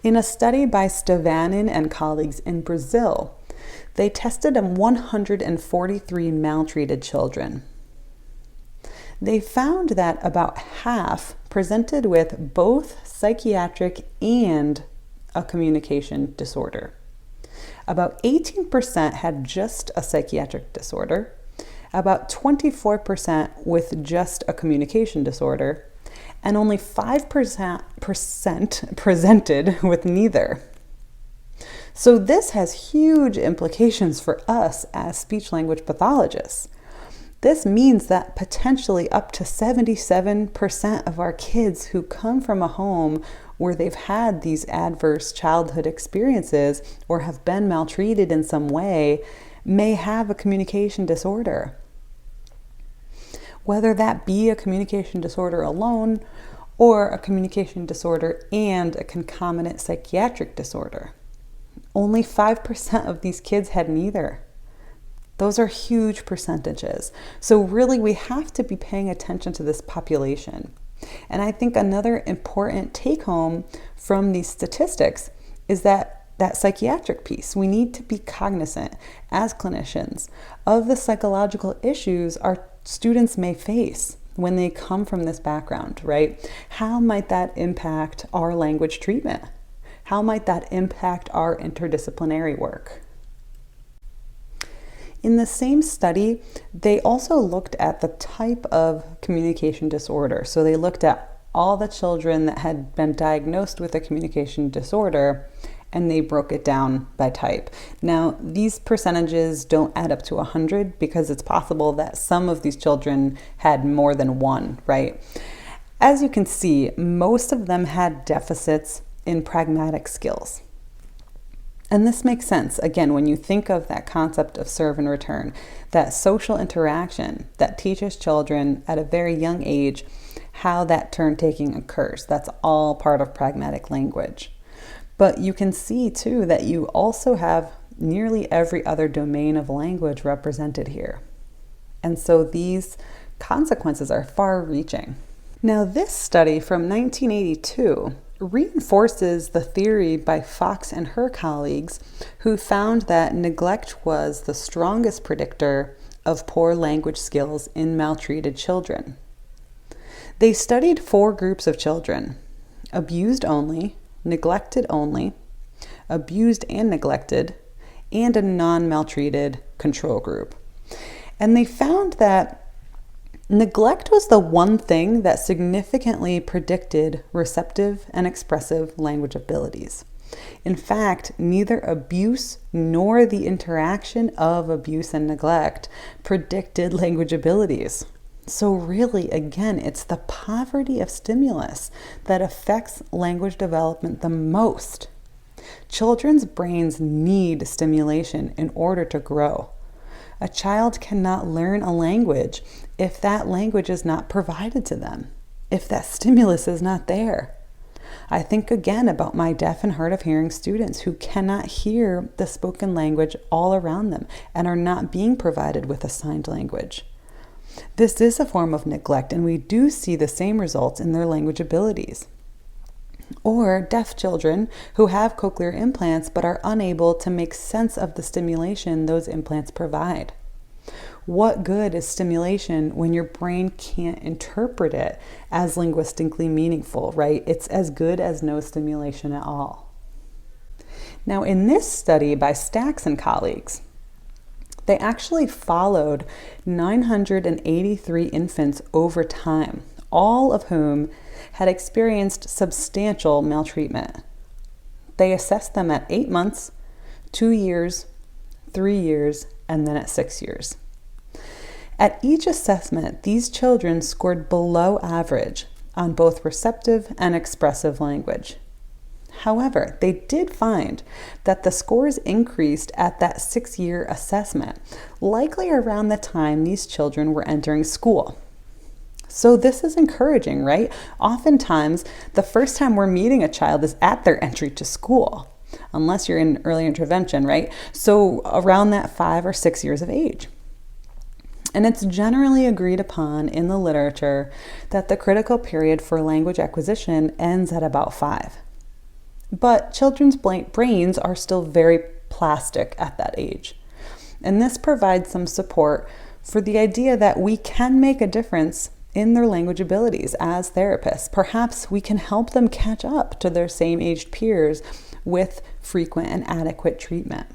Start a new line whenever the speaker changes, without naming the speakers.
In a study by Stavanin and colleagues in Brazil, they tested 143 maltreated children. They found that about half presented with both psychiatric and a communication disorder. About 18% had just a psychiatric disorder, about 24% with just a communication disorder, and only 5% presented with neither. So this has huge implications for us as speech-language pathologists. This means that potentially up to 77% of our kids who come from a home where they've had these adverse childhood experiences or have been maltreated in some way may have a communication disorder. Whether that be a communication disorder alone or a communication disorder and a concomitant psychiatric disorder. Only 5% of these kids had neither. Those are huge percentages. So really we have to be paying attention to this population. And I think another important take home from these statistics is that psychiatric piece. We need to be cognizant as clinicians of the psychological issues our students may face when they come from this background, right? How might that impact our language treatment? How might that impact our interdisciplinary work? In the same study, they also looked at the type of communication disorder. So they looked at all the children that had been diagnosed with a communication disorder, and they broke it down by type. Now, these percentages don't add up to 100 because it's possible that some of these children had more than one, right? As you can see, most of them had deficits in pragmatic skills. And this makes sense, again, when you think of that concept of serve and return, that social interaction that teaches children at a very young age how that turn-taking occurs. That's all part of pragmatic language. But you can see, too, that you also have nearly every other domain of language represented here. And so these consequences are far-reaching. Now, this study from 1982 reinforces the theory by Fox and her colleagues, who found that neglect was the strongest predictor of poor language skills in maltreated children. They studied 4 groups of children: abused only, neglected only, abused and neglected, and a non-maltreated control group. And they found that neglect was the one thing that significantly predicted receptive and expressive language abilities. In fact, neither abuse nor the interaction of abuse and neglect predicted language abilities. So really, again, it's the poverty of stimulus that affects language development the most. Children's brains need stimulation in order to grow. A child cannot learn a language if that language is not provided to them, if that stimulus is not there. I think again about my deaf and hard of hearing students who cannot hear the spoken language all around them and are not being provided with a signed language. This is a form of neglect, and we do see the same results in their language abilities. Or deaf children who have cochlear implants but are unable to make sense of the stimulation those implants provide. What good is stimulation when your brain can't interpret it as linguistically meaningful, right? It's as good as no stimulation at all. Now, in this study by Stacks and colleagues, they actually followed 983 infants over time, all of whom had experienced substantial maltreatment. They assessed them at 8 months, 2 years, 3 years, and then at 6 years. At each assessment, these children scored below average on both receptive and expressive language. However, they did find that the scores increased at that 6-year assessment, likely around the time these children were entering school. So this is encouraging, right? Oftentimes, the first time we're meeting a child is at their entry to school, unless you're in early intervention, right? So around that 5 or 6 years of age. And it's generally agreed upon in the literature that the critical period for language acquisition ends at about 5. But children's brains are still very plastic at that age. And this provides some support for the idea that we can make a difference in their language abilities as therapists. Perhaps we can help them catch up to their same aged peers with frequent and adequate treatment.